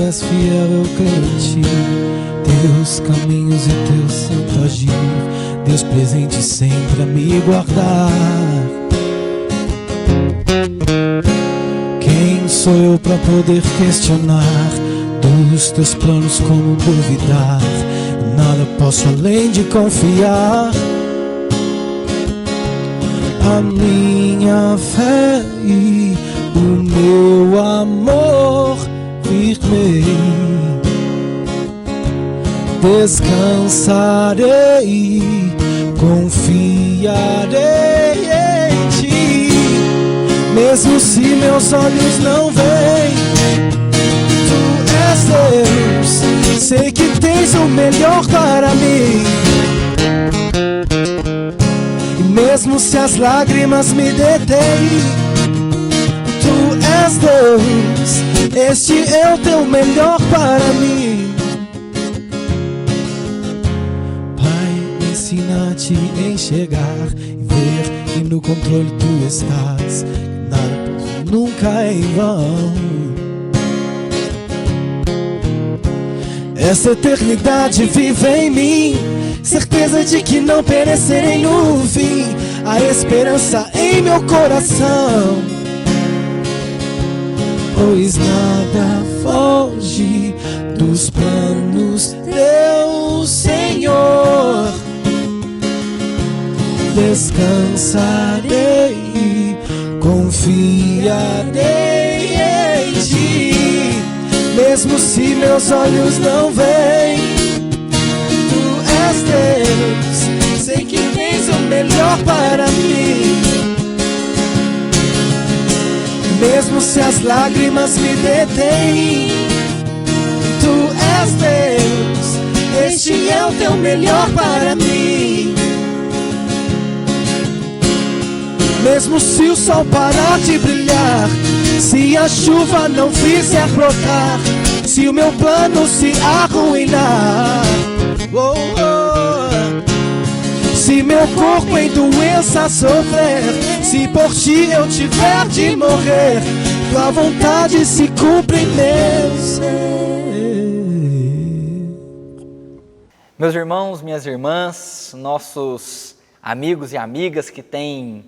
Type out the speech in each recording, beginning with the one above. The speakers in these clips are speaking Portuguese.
és fiel, eu creio em ti. Teus caminhos e teu santo agir, Deus presente sempre a me guardar. Quem sou eu pra poder questionar dos teus planos, como duvidar? Nada posso além de confiar. A minha fé e o meu amor firme, descansarei, confiarei em ti. Mesmo se meus olhos não veem, tu és Deus, sei que tens o melhor para mim. E mesmo se as lágrimas me detêm, tu és Deus, este é o teu melhor para mim. Pai, me ensina a te enxergar e ver que no controle tu estás, que nada nunca é em vão. Essa eternidade vive em mim, certeza de que não perecerei no fim, a esperança em meu coração. Pois nada foge dos planos teu, Senhor. Descansarei, confiarei em ti. Mesmo se meus olhos não veem, tu és Deus, sei que tens o melhor para mim. Mesmo se as lágrimas me detêm, tu és Deus, este é o teu melhor para mim. Mesmo se o sol parar de brilhar, se a chuva não fizer brotar, se o meu plano se arruinar, oh, oh. Se meu corpo em doença sofrer, se por ti eu tiver de morrer, tua vontade se cumpre em meu ser. Meus irmãos, minhas irmãs, nossos amigos e amigas que têm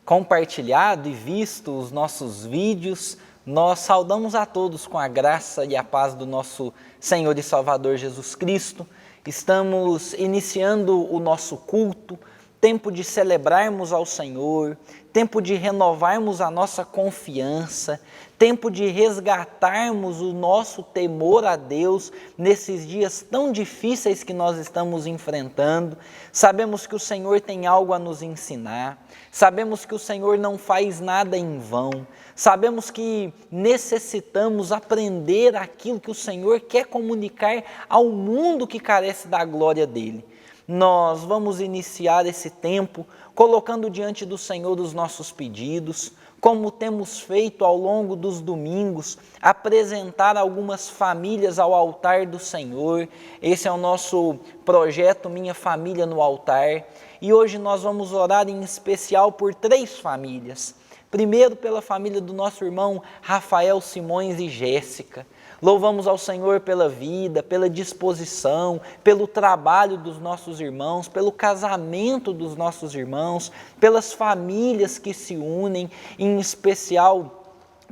compartilhado e visto os nossos vídeos, nós saudamos a todos com a graça e a paz do nosso Senhor e Salvador Jesus Cristo. Estamos iniciando o nosso culto, tempo de celebrarmos ao Senhor, tempo de renovarmos a nossa confiança, tempo de resgatarmos o nosso temor a Deus nesses dias tão difíceis que nós estamos enfrentando. Sabemos que o Senhor tem algo a nos ensinar, sabemos que o Senhor não faz nada em vão, sabemos que necessitamos aprender aquilo que o Senhor quer comunicar ao mundo que carece da glória dEle. Nós vamos iniciar esse tempo colocando diante do Senhor os nossos pedidos, como temos feito ao longo dos domingos, apresentar algumas famílias ao altar do Senhor. Esse é o nosso projeto Minha Família no Altar. E hoje nós vamos orar em especial por 3 famílias. Primeiro, pela família do nosso irmão Rafael Simões e Jéssica. Louvamos ao Senhor pela vida, pela disposição, pelo trabalho dos nossos irmãos, pelo casamento dos nossos irmãos, pelas famílias que se unem, em especial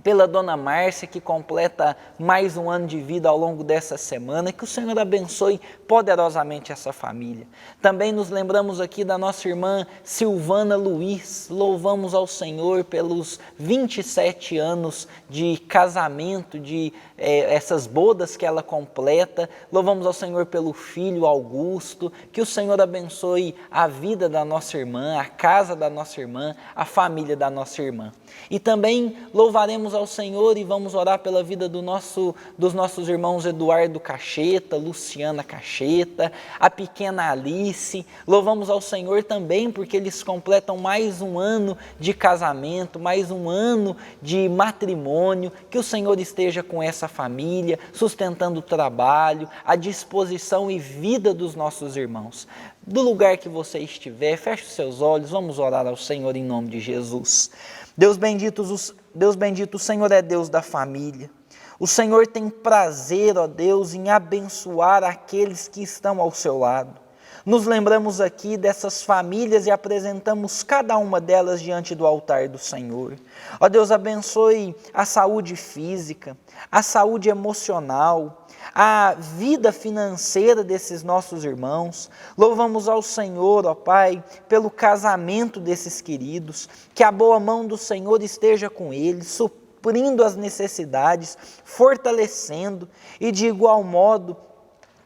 pela Dona Márcia, que completa mais um ano de vida ao longo dessa semana. Que o Senhor abençoe poderosamente essa família. Também nos lembramos aqui da nossa irmã Silvana Luiz. Louvamos ao Senhor pelos 27 anos de casamento, de essas bodas que ela completa. Louvamos ao Senhor pelo filho Augusto. Que o Senhor abençoe a vida da nossa irmã, a casa da nossa irmã, a família da nossa irmã. E também louvaremos ao Senhor e vamos orar pela vida dos nossos irmãos Eduardo Cacheta, Luciana Cacheta, a pequena Alice. Louvamos ao Senhor também porque eles completam mais um ano de casamento, mais um ano de matrimônio. Que o Senhor esteja com essa família, sustentando o trabalho, a disposição e vida dos nossos irmãos. Do lugar que você estiver, feche os seus olhos, vamos orar ao Senhor em nome de Jesus. Deus bendito, o Senhor é Deus da família. O Senhor tem prazer, ó Deus, em abençoar aqueles que estão ao seu lado. Nos lembramos aqui dessas famílias e apresentamos cada uma delas diante do altar do Senhor. Ó Deus, abençoe a saúde física, a saúde emocional, a vida financeira desses nossos irmãos. Louvamos ao Senhor, ó Pai, pelo casamento desses queridos, que a boa mão do Senhor esteja com eles, suprindo as necessidades, fortalecendo e de igual modo,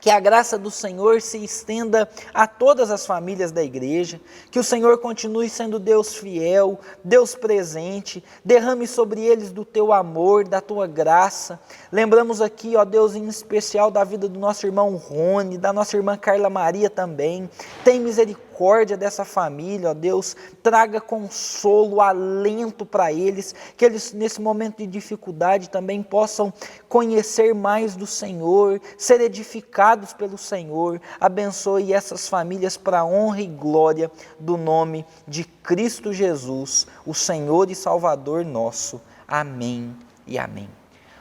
que a graça do Senhor se estenda a todas as famílias da igreja, que o Senhor continue sendo Deus fiel, Deus presente, derrame sobre eles do teu amor, da tua graça. Lembramos aqui, ó Deus, em especial da vida do nosso irmão Rony, da nossa irmã Carla Maria também. Tem misericórdia dessa família, ó Deus, traga consolo, alento para eles, que eles nesse momento de dificuldade também possam conhecer mais do Senhor, ser edificados pelo Senhor. Abençoe essas famílias para a honra e glória do nome de Cristo Jesus, o Senhor e Salvador nosso. Amém e amém.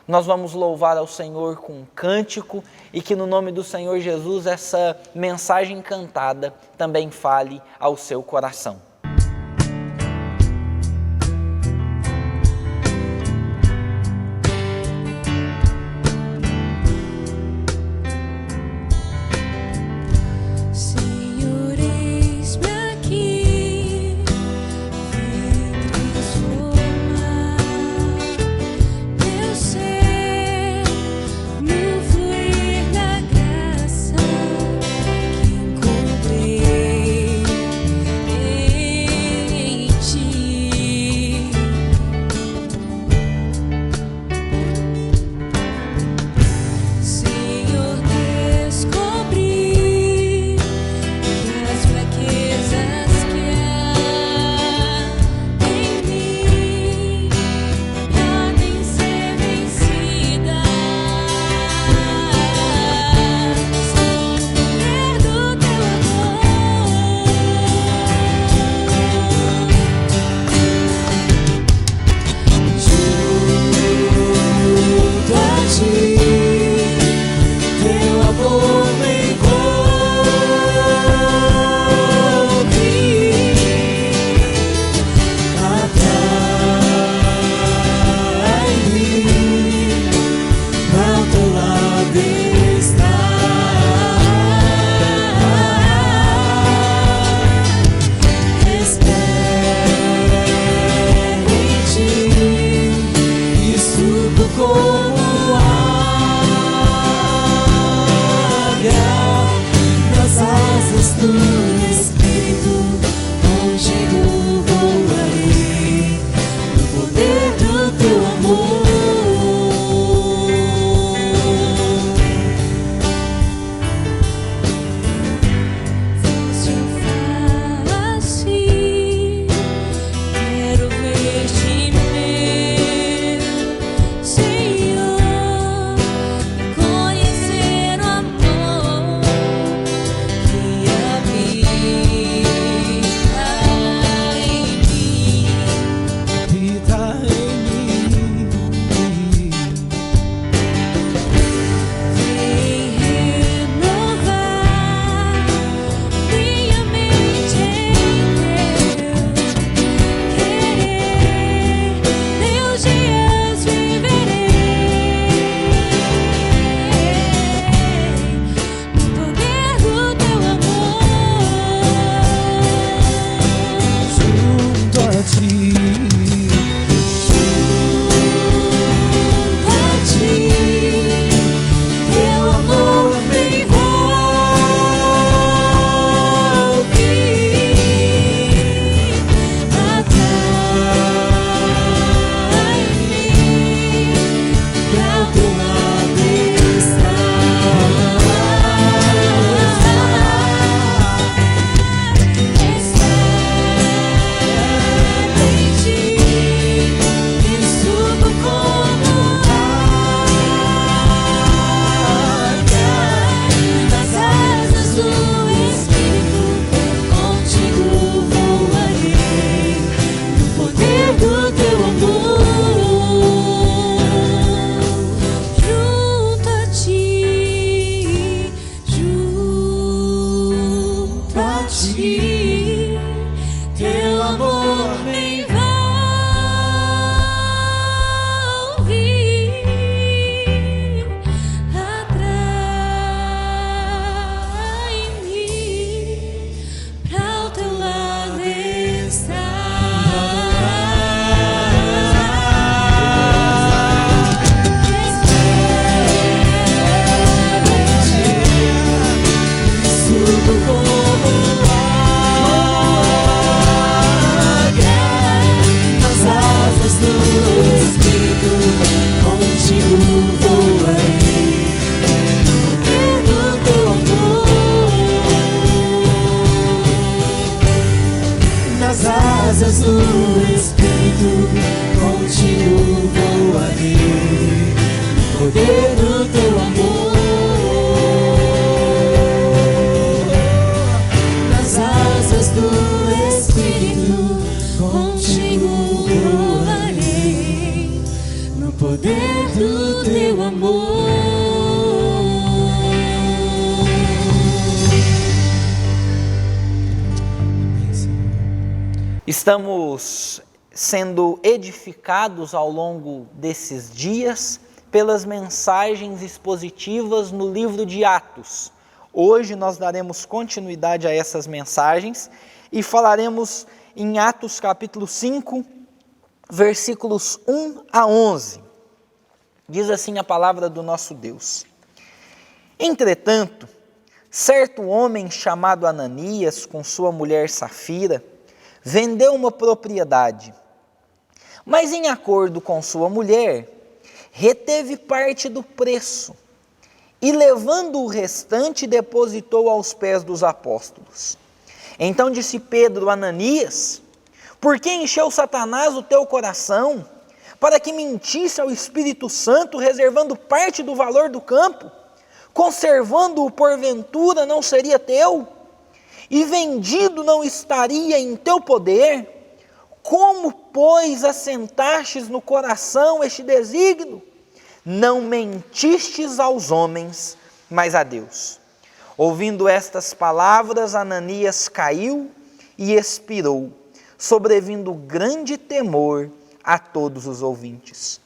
Nós vamos louvar ao Senhor com um cântico e que no nome do Senhor Jesus essa mensagem cantada também fale ao seu coração. Sei poder do teu amor. Estamos sendo edificados ao longo desses dias pelas mensagens expositivas no livro de Atos. Hoje nós daremos continuidade a essas mensagens e falaremos em Atos capítulo 5, versículos 1 a 11. Diz assim a palavra do nosso Deus: Entretanto, certo homem chamado Ananias, com sua mulher Safira, vendeu uma propriedade, mas em acordo com sua mulher, reteve parte do preço e, levando o restante, depositou aos pés dos apóstolos. Então disse Pedro a Ananias: por que encheu Satanás o teu coração, para que mentisse ao Espírito Santo, reservando parte do valor do campo? Conservando-o porventura não seria teu? E vendido não estaria em teu poder? Como, pois, assentastes no coração este desígnio? Não mentistes aos homens, mas a Deus. Ouvindo estas palavras, Ananias caiu e expirou, sobrevindo grande temor a todos os ouvintes.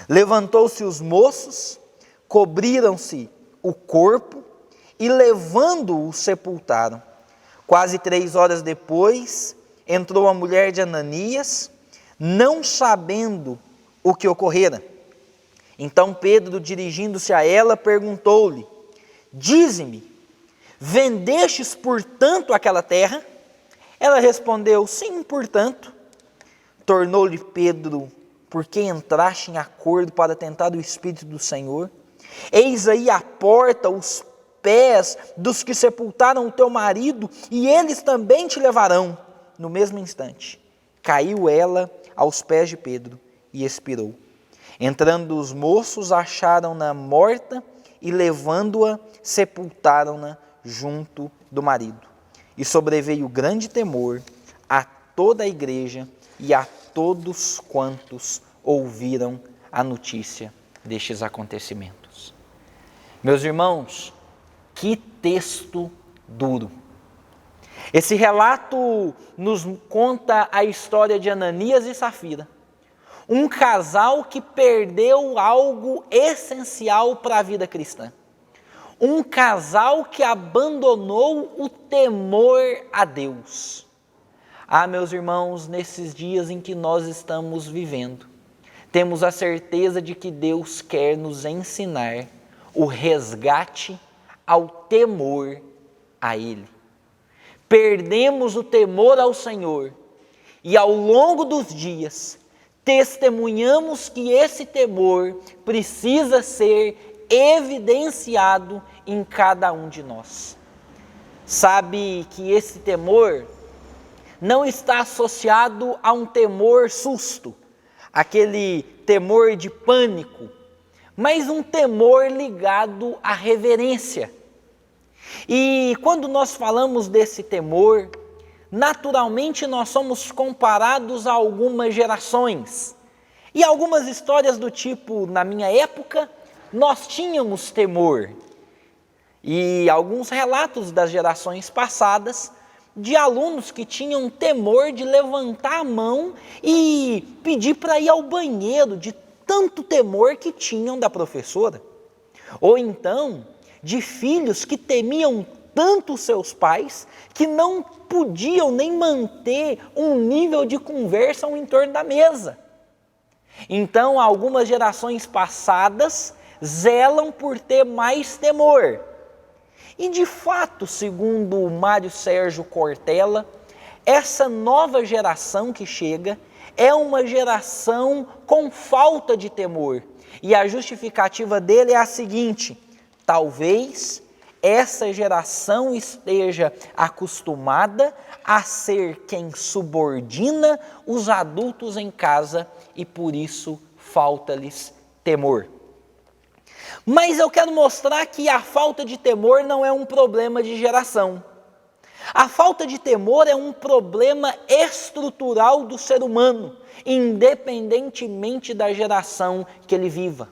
Levantou-se os moços, cobriram-se o corpo e, levando-o, sepultaram. Quase 3 horas depois, entrou a mulher de Ananias, não sabendo o que ocorrera. Então Pedro, dirigindo-se a ela, perguntou-lhe: dize-me, vendestes portanto aquela terra? Ela respondeu: sim, portanto. Tornou-lhe Pedro: por que entraste em acordo para tentar o Espírito do Senhor? Eis aí à porta os pés dos que sepultaram o teu marido, e eles também te levarão. No mesmo instante, caiu ela aos pés de Pedro e expirou. Entrando os moços, acharam-na morta e, levando-a, sepultaram-na junto do marido. E sobreveio grande temor a toda a igreja e a todos quantos ouviram a notícia destes acontecimentos. Meus irmãos, que texto duro. Esse relato nos conta a história de Ananias e Safira, um casal que perdeu algo essencial para a vida cristã. Um casal que abandonou o temor a Deus. Ah, meus irmãos, nesses dias em que nós estamos vivendo, temos a certeza de que Deus quer nos ensinar o resgate ao temor a Ele. Perdemos o temor ao Senhor e, ao longo dos dias, testemunhamos que esse temor precisa ser evidenciado em cada um de nós. Sabe que esse temor não está associado a um temor susto, aquele temor de pânico, mas um temor ligado à reverência. E quando nós falamos desse temor, naturalmente nós somos comparados a algumas gerações. E algumas histórias do tipo, na minha época, nós tínhamos temor. E alguns relatos das gerações passadas, de alunos que tinham temor de levantar a mão e pedir para ir ao banheiro, de tanto temor que tinham da professora. Ou então, de filhos que temiam tanto seus pais que não podiam nem manter um nível de conversa em torno da mesa. Então, algumas gerações passadas zelam por ter mais temor. E de fato, segundo o Mário Sérgio Cortella, essa nova geração que chega é uma geração com falta de temor. E a justificativa dele é a seguinte: talvez essa geração esteja acostumada a ser quem subordina os adultos em casa e por isso falta-lhes temor. Mas eu quero mostrar que a falta de temor não é um problema de geração. A falta de temor é um problema estrutural do ser humano, independentemente da geração que ele viva.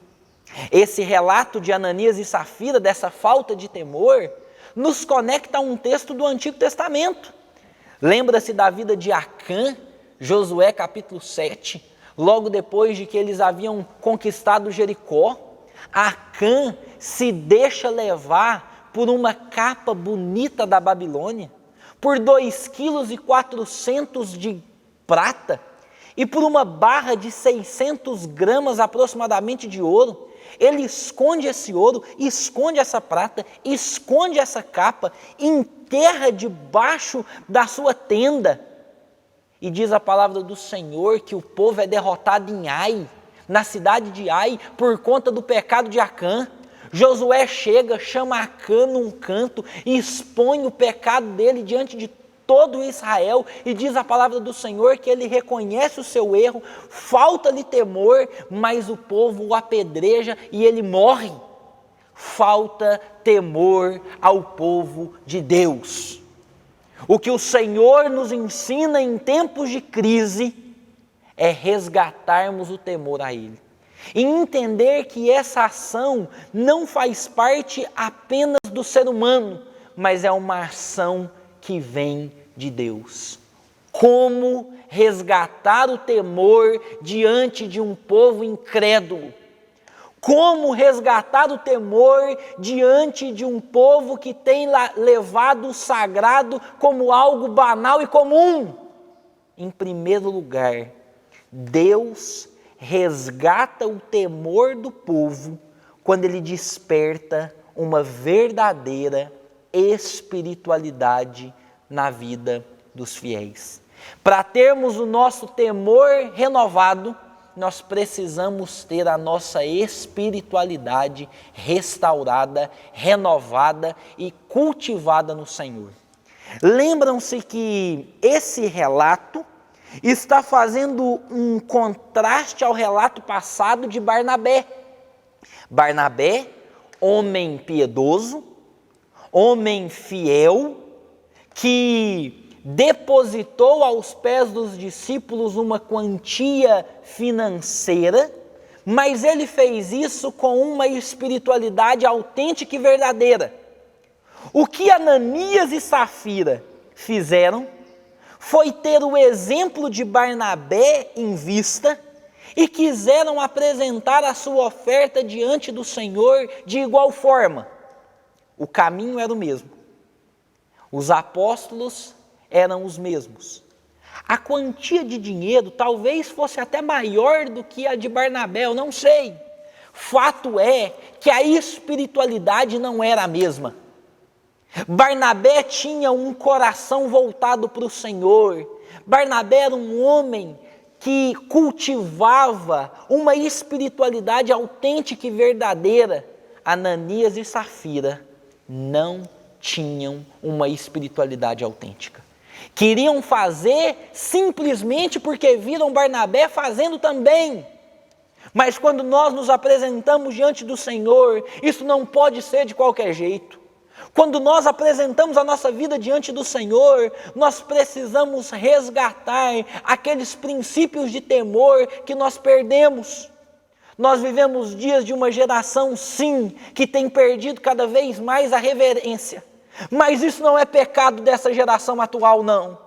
Esse relato de Ananias e Safira, dessa falta de temor, nos conecta a um texto do Antigo Testamento. Lembra-se da vida de Acã, Josué capítulo 7, logo depois de que eles haviam conquistado Jericó. Acã se deixa levar por uma capa bonita da Babilônia, por 2,4 kg de prata e por uma barra de 600 gramas aproximadamente de ouro. Ele esconde esse ouro, esconde essa prata, esconde essa capa, enterra debaixo da sua tenda. E diz a palavra do Senhor que o povo é derrotado em Ai, na cidade de Ai, por conta do pecado de Acã. Josué chega, chama Acã num canto e expõe o pecado dele diante de todo Israel, e diz a palavra do Senhor que ele reconhece o seu erro, falta-lhe temor, mas o povo o apedreja e ele morre. Falta temor ao povo de Deus. O que o Senhor nos ensina em tempos de crise é resgatarmos o temor a Ele. E entender que essa ação não faz parte apenas do ser humano, mas é uma ação que vem de Deus. Como resgatar o temor diante de um povo incrédulo? Como resgatar o temor diante de um povo que tem levado o sagrado como algo banal e comum? Em primeiro lugar, Deus resgata o temor do povo quando ele desperta uma verdadeira espiritualidade na vida dos fiéis. Para termos o nosso temor renovado, nós precisamos ter a nossa espiritualidade restaurada, renovada e cultivada no Senhor. Lembram-se que esse relato está fazendo um contraste ao relato passado de Barnabé. Barnabé, homem piedoso, homem fiel, que depositou aos pés dos discípulos uma quantia financeira, mas ele fez isso com uma espiritualidade autêntica e verdadeira. O que Ananias e Safira fizeram foi ter o exemplo de Barnabé em vista e quiseram apresentar a sua oferta diante do Senhor de igual forma. O caminho era o mesmo. Os apóstolos eram os mesmos. A quantia de dinheiro talvez fosse até maior do que a de Barnabé, eu não sei. Fato é que a espiritualidade não era a mesma. Barnabé tinha um coração voltado para o Senhor. Barnabé era um homem que cultivava uma espiritualidade autêntica e verdadeira. Ananias e Safira não tinham uma espiritualidade autêntica. Queriam fazer simplesmente porque viram Barnabé fazendo também. Mas quando nós nos apresentamos diante do Senhor, isso não pode ser de qualquer jeito. Quando nós apresentamos a nossa vida diante do Senhor, nós precisamos resgatar aqueles princípios de temor que nós perdemos. Nós vivemos dias de uma geração, sim, que tem perdido cada vez mais a reverência. Mas isso não é pecado dessa geração atual, não.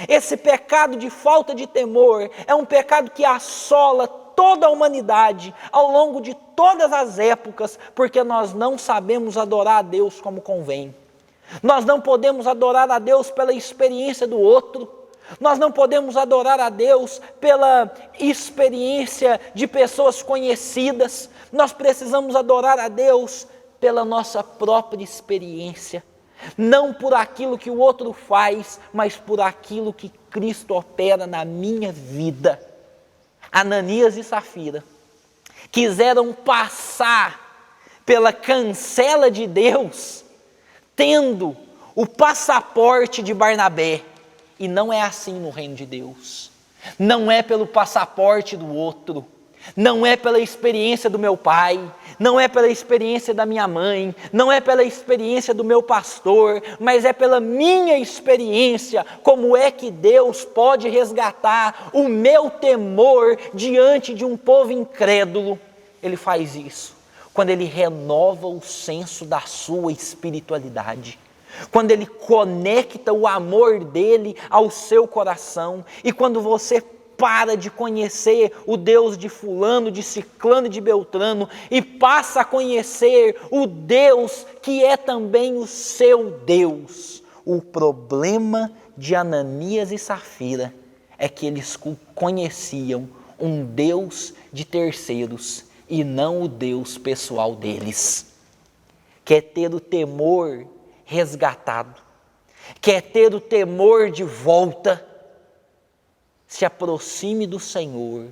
Esse pecado de falta de temor é um pecado que assola toda a humanidade ao longo de todas as épocas, porque nós não sabemos adorar a Deus como convém. Nós não podemos adorar a Deus pela experiência do outro. Nós não podemos adorar a Deus pela experiência de pessoas conhecidas. Nós precisamos adorar a Deus pela nossa própria experiência. Não por aquilo que o outro faz, mas por aquilo que Cristo opera na minha vida. Ananias e Safira quiseram passar pela cancela de Deus, tendo o passaporte de Barnabé. E não é assim no reino de Deus. Não é pelo passaporte do outro. Não é pela experiência do meu pai, não é pela experiência da minha mãe, não é pela experiência do meu pastor, mas é pela minha experiência. Como é que Deus pode resgatar o meu temor diante de um povo incrédulo? Ele faz isso quando Ele renova o senso da sua espiritualidade, quando Ele conecta o amor dEle ao seu coração, e quando você para de conhecer o Deus de fulano, de ciclano e de beltrano, e passa a conhecer o Deus que é também o seu Deus. O problema de Ananias e Safira é que eles conheciam um Deus de terceiros e não o Deus pessoal deles. Quer ter o temor resgatado, quer ter o temor de volta, se aproxime do Senhor,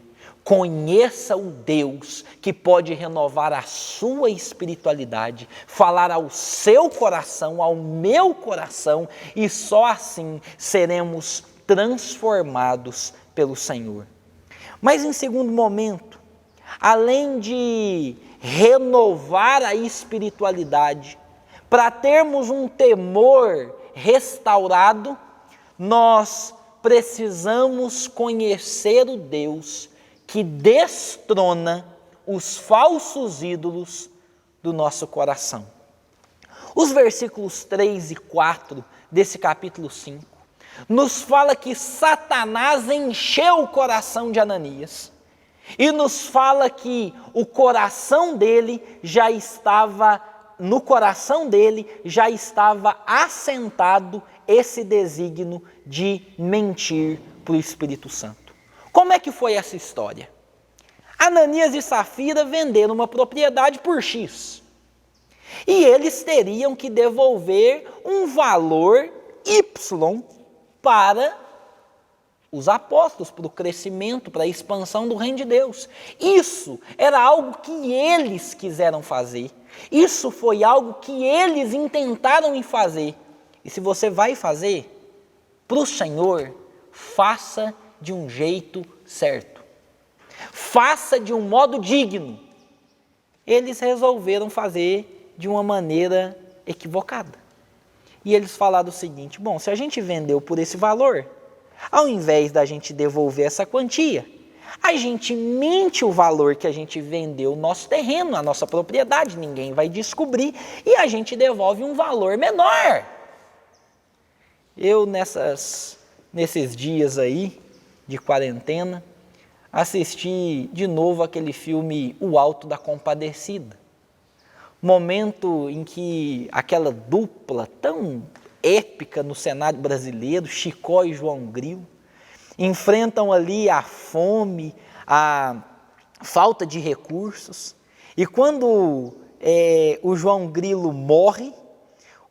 conheça o Deus que pode renovar a sua espiritualidade, falar ao seu coração, ao meu coração, e só assim seremos transformados pelo Senhor. Mas em segundo momento, além de renovar a espiritualidade, para termos um temor restaurado, nós precisamos conhecer o Deus que destrona os falsos ídolos do nosso coração. Os versículos 3 e 4 desse capítulo 5 nos fala que Satanás encheu o coração de Ananias e nos fala que no coração dele já estava assentado esse desígnio de mentir para o Espírito Santo. Como é que foi essa história? Ananias e Safira venderam uma propriedade por X. E eles teriam que devolver um valor Y para os apóstolos, para o crescimento, para a expansão do reino de Deus. Isso era algo que eles quiseram fazer. Isso foi algo que eles intentaram em fazer. E se você vai fazer para o Senhor, faça de um jeito certo. Faça de um modo digno. Eles resolveram fazer de uma maneira equivocada. E eles falaram o seguinte: bom, se a gente vendeu por esse valor, ao invés da gente devolver essa quantia, a gente mente o valor que a gente vendeu o nosso terreno, a nossa propriedade, ninguém vai descobrir, e a gente devolve um valor menor. Eu, nesses dias aí de quarentena, assisti de novo aquele filme O Alto da Compadecida. Momento em que aquela dupla tão épica no cenário brasileiro, Chicó e João Grilo, enfrentam ali a fome, a falta de recursos. E quando o João Grilo morre,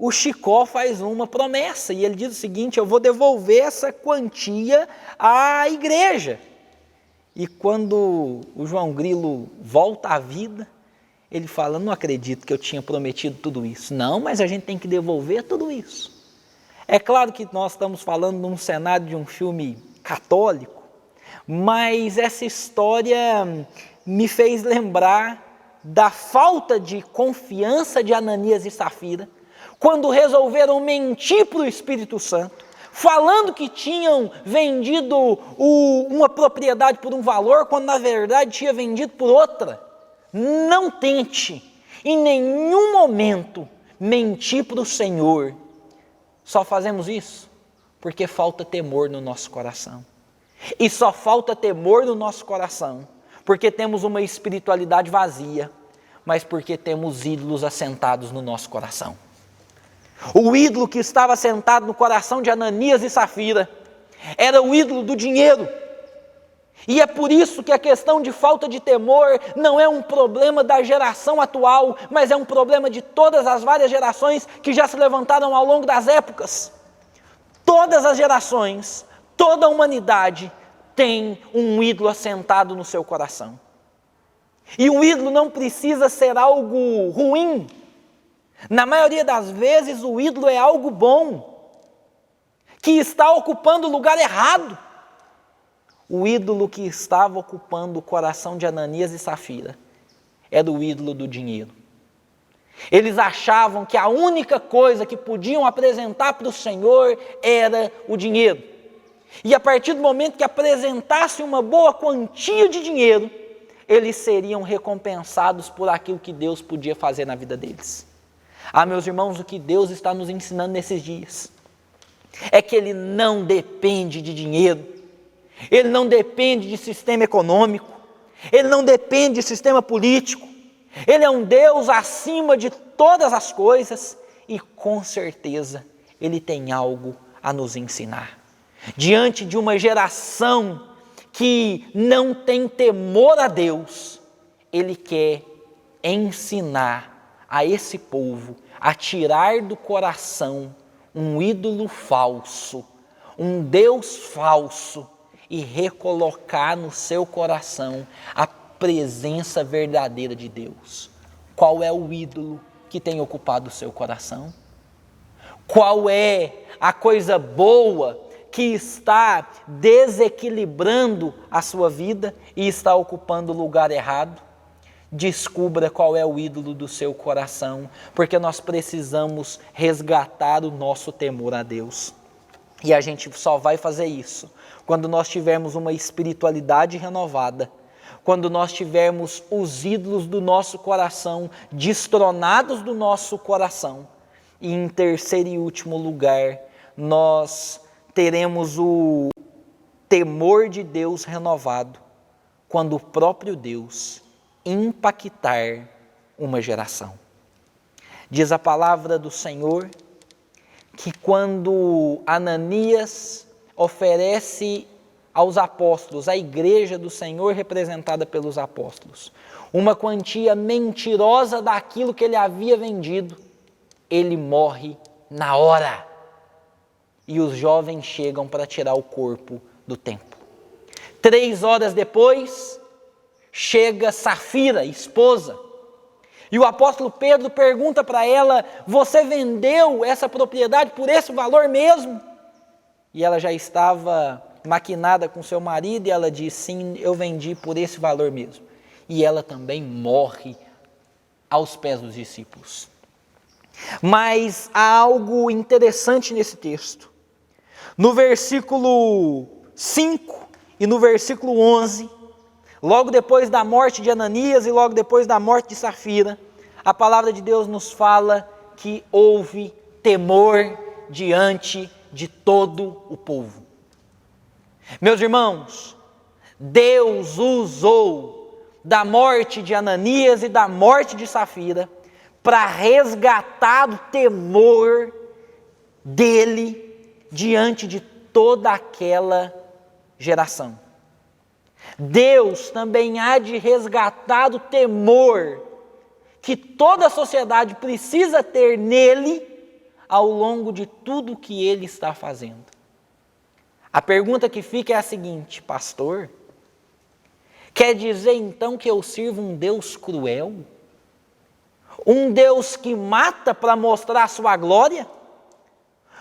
o Chicó faz uma promessa, e ele diz o seguinte: eu vou devolver essa quantia à igreja. E quando o João Grilo volta à vida, ele fala: não acredito que eu tinha prometido tudo isso. Não, mas a gente tem que devolver tudo isso. É claro que nós estamos falando num cenário de um filme católico, mas essa história me fez lembrar da falta de confiança de Ananias e Safira, quando resolveram mentir para o Espírito Santo, falando que tinham vendido uma propriedade por um valor, quando na verdade tinha vendido por outra. Não tente em nenhum momento mentir para o Senhor. Só fazemos isso porque falta temor no nosso coração. E só falta temor no nosso coração porque temos uma espiritualidade vazia, mas porque temos ídolos assentados no nosso coração. O ídolo que estava sentado no coração de Ananias e Safira era o ídolo do dinheiro. E é por isso que a questão de falta de temor não é um problema da geração atual, mas é um problema de todas as várias gerações que já se levantaram ao longo das épocas. Todas as gerações, toda a humanidade tem um ídolo assentado no seu coração. E um ídolo não precisa ser algo ruim. Na maioria das vezes o ídolo é algo bom, que está ocupando o lugar errado. O ídolo que estava ocupando o coração de Ananias e Safira era o ídolo do dinheiro. Eles achavam que a única coisa que podiam apresentar para o Senhor era o dinheiro. E a partir do momento que apresentassem uma boa quantia de dinheiro, eles seriam recompensados por aquilo que Deus podia fazer na vida deles. Meus irmãos, o que Deus está nos ensinando nesses dias é que Ele não depende de dinheiro, Ele não depende de sistema econômico, Ele não depende de sistema político. Ele é um Deus acima de todas as coisas e com certeza Ele tem algo a nos ensinar. Diante de uma geração que não tem temor a Deus, Ele quer ensinar a esse povo a tirar do coração um ídolo falso, um Deus falso e recolocar no seu coração a presença verdadeira de Deus. Qual é o ídolo que tem ocupado o seu coração? Qual é a coisa boa que está desequilibrando a sua vida e está ocupando o lugar errado? Descubra qual é o ídolo do seu coração, porque nós precisamos resgatar o nosso temor a Deus. E a gente só vai fazer isso quando nós tivermos uma espiritualidade renovada, quando nós tivermos os ídolos do nosso coração destronados do nosso coração. E em terceiro e último lugar, nós teremos o temor de Deus renovado, quando o próprio Deus impactar uma geração. Diz a palavra do Senhor que quando Ananias oferece aos apóstolos, à igreja do Senhor representada pelos apóstolos, uma quantia mentirosa daquilo que ele havia vendido, ele morre na hora. E os jovens chegam para tirar o corpo do templo. 3 horas depois, chega Safira, esposa, e o apóstolo Pedro pergunta para ela: você vendeu essa propriedade por esse valor mesmo? E ela já estava maquinada com seu marido e ela diz: sim, eu vendi por esse valor mesmo. E ela também morre aos pés dos discípulos. Mas há algo interessante nesse texto. No versículo 5 e no versículo 11, logo depois da morte de Ananias e logo depois da morte de Safira, a palavra de Deus nos fala que houve temor diante de todo o povo. Meus irmãos, Deus usou da morte de Ananias e da morte de Safira para resgatar o temor dele diante de toda aquela geração. Deus também há de resgatar o temor que toda a sociedade precisa ter nele ao longo de tudo que ele está fazendo. A pergunta que fica é a seguinte: pastor, quer dizer então que eu sirvo um Deus cruel? Um Deus que mata para mostrar a sua glória?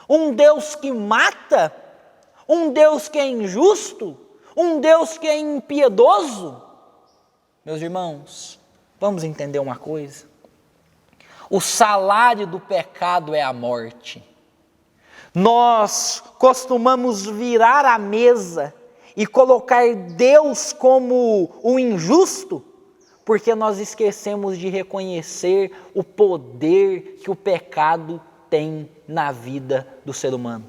Um Deus que mata? Um Deus que é injusto? Um Deus que é impiedoso? Meus irmãos, vamos entender uma coisa. O salário do pecado é a morte. Nós costumamos virar a mesa e colocar Deus como o injusto, porque nós esquecemos de reconhecer o poder que o pecado tem na vida do ser humano.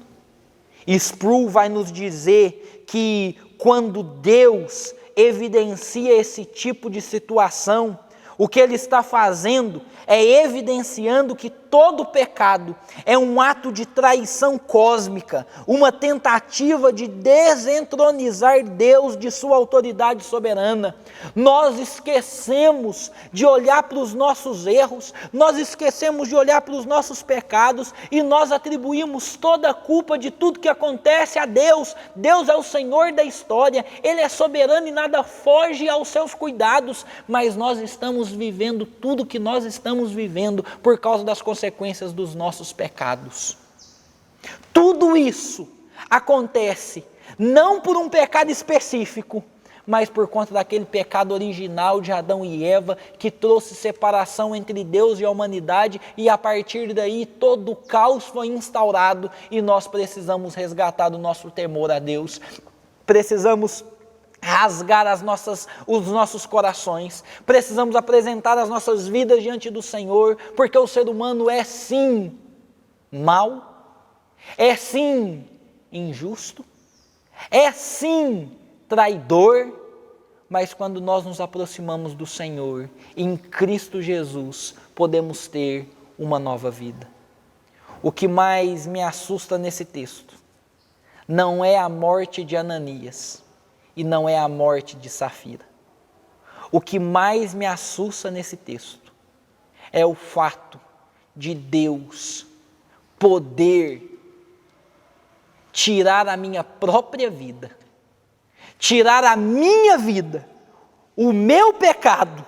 Sproul vai nos dizer que quando Deus evidencia esse tipo de situação, o que Ele está fazendo é evidenciando que todo pecado é um ato de traição cósmica, uma tentativa de desentronizar Deus de sua autoridade soberana. Nós esquecemos de olhar para os nossos erros, nós esquecemos de olhar para os nossos pecados e nós atribuímos toda a culpa de tudo que acontece a Deus. Deus é o Senhor da história, Ele é soberano e nada foge aos seus cuidados, mas nós estamos vivendo tudo que nós estamos vivendo por causa das consequências dos nossos pecados. Tudo isso acontece não por um pecado específico, mas por conta daquele pecado original de Adão e Eva, que trouxe separação entre Deus e a humanidade, e a partir daí todo o caos foi instaurado, e nós precisamos resgatar do nosso temor a Deus, precisamos rasgar os nossos corações, precisamos apresentar as nossas vidas diante do Senhor, porque o ser humano é sim mau, é sim injusto, é sim traidor, mas quando nós nos aproximamos do Senhor, em Cristo Jesus, podemos ter uma nova vida. O que mais me assusta nesse texto não é a morte de Ananias e não é a morte de Safira. O que mais me assusta nesse texto é o fato de Deus poder tirar a minha própria vida, tirar a minha vida, o meu pecado,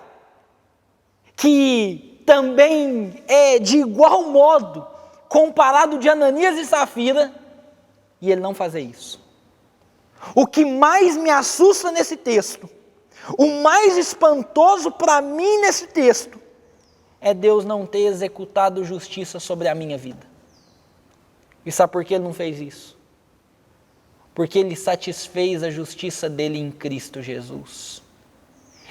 que também é de igual modo comparado de Ananias e Safira, e ele não fazer isso. O que mais me assusta nesse texto, o mais espantoso para mim nesse texto, é Deus não ter executado justiça sobre a minha vida. E sabe por que ele não fez isso? Porque ele satisfez a justiça dele em Cristo Jesus.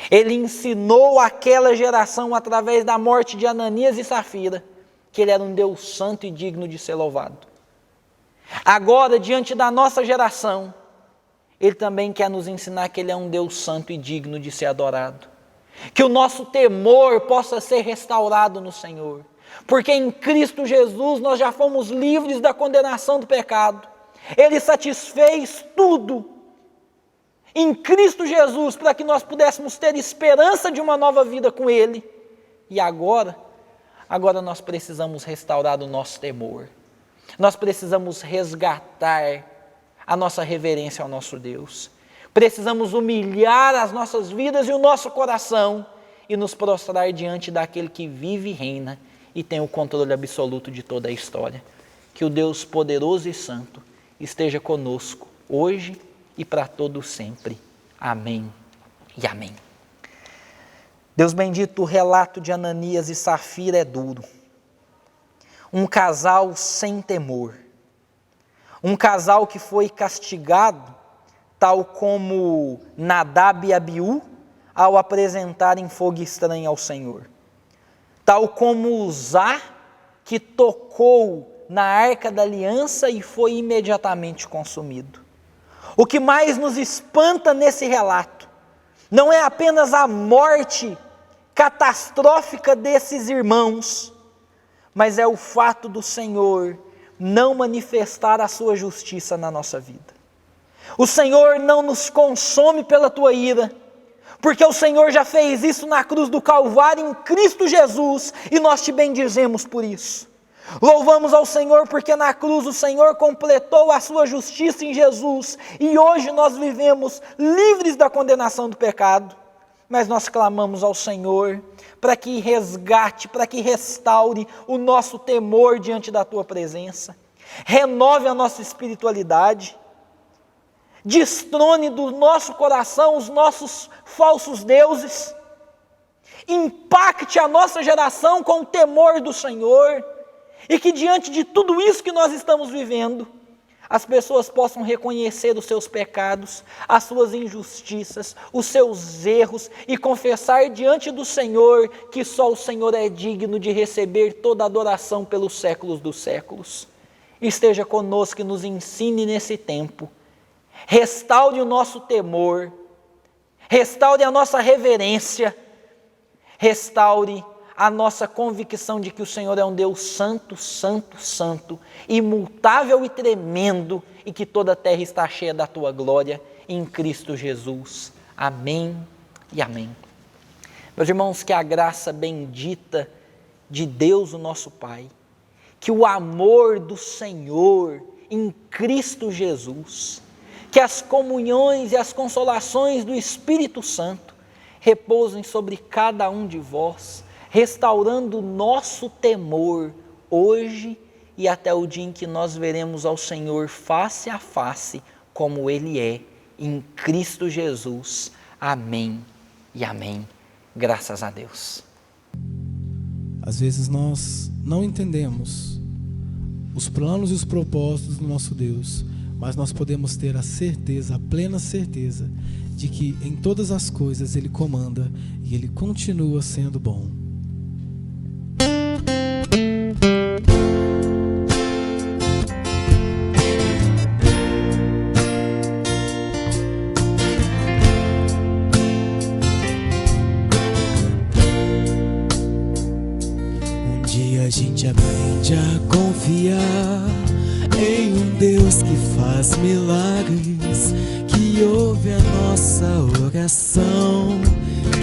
Ele ensinou àquela geração, através da morte de Ananias e Safira, que ele era um Deus santo e digno de ser louvado. Agora, diante da nossa geração, ele também quer nos ensinar que ele é um Deus santo e digno de ser adorado. Que o nosso temor possa ser restaurado no Senhor. Porque em Cristo Jesus nós já fomos livres da condenação do pecado. Ele satisfez tudo em Cristo Jesus para que nós pudéssemos ter esperança de uma nova vida com Ele. E agora nós precisamos restaurar o nosso temor. Nós precisamos resgatar a nossa reverência ao nosso Deus. Precisamos humilhar as nossas vidas e o nosso coração e nos prostrar diante daquele que vive e reina e tem o controle absoluto de toda a história. Que o Deus poderoso e santo esteja conosco hoje e para todo sempre. Amém e amém. Deus bendito, o relato de Ananias e Safira é duro. Um casal sem temor. Um casal que foi castigado, tal como Nadab e Abiú, ao apresentarem fogo estranho ao Senhor. Tal como Uzá, que tocou na arca da aliança e foi imediatamente consumido. O que mais nos espanta nesse relato não é apenas a morte catastrófica desses irmãos, mas é o fato do Senhor não manifestar a sua justiça na nossa vida. O Senhor não nos consome pela tua ira, porque o Senhor já fez isso na cruz do Calvário em Cristo Jesus, e nós te bendizemos por isso. Louvamos ao Senhor porque na cruz o Senhor completou a sua justiça em Jesus, e hoje nós vivemos livres da condenação do pecado, mas nós clamamos ao Senhor para que resgate, para que restaure o nosso temor diante da tua presença, renove a nossa espiritualidade, destrone do nosso coração os nossos falsos deuses, impacte a nossa geração com o temor do Senhor, e que diante de tudo isso que nós estamos vivendo, as pessoas possam reconhecer os seus pecados, as suas injustiças, os seus erros, e confessar diante do Senhor que só o Senhor é digno de receber toda a adoração pelos séculos dos séculos. Esteja conosco e nos ensine nesse tempo. Restaure o nosso temor, restaure a nossa reverência, restaure a nossa convicção de que o Senhor é um Deus santo, santo, santo, imutável e tremendo, e que toda a terra está cheia da tua glória, em Cristo Jesus. Amém e amém. Meus irmãos, que a graça bendita de Deus, o nosso Pai, que o amor do Senhor em Cristo Jesus, que as comunhões e as consolações do Espírito Santo repousem sobre cada um de vós, restaurando o nosso temor hoje e até o dia em que nós veremos ao Senhor face a face como Ele é em Cristo Jesus. Amém e amém. Graças a Deus. Às vezes nós não entendemos os planos e os propósitos do nosso Deus, mas nós podemos ter a certeza, a plena certeza, de que em todas as coisas Ele comanda e Ele continua sendo bom. Um dia a gente aprende a confiar em um Deus que faz milagres, que ouve a nossa oração,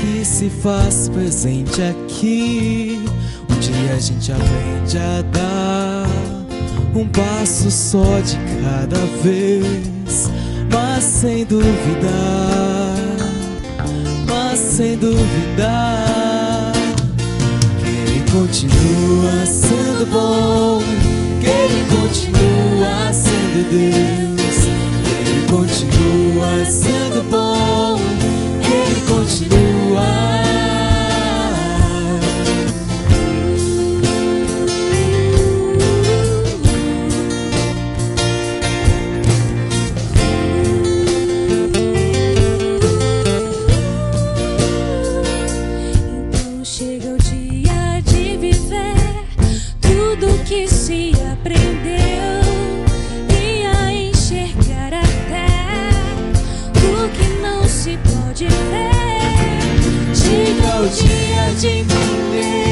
que se faz presente aqui. Um dia a gente aprende a dar um passo só de cada vez, mas sem duvidar, que Ele continua sendo bom, que Ele continua sendo Deus, que Ele continua sendo bom, que Ele continua. Então chega o dia de viver tudo que se aprendeu e a enxergar até o que não se pode ver. Chega o dia de entender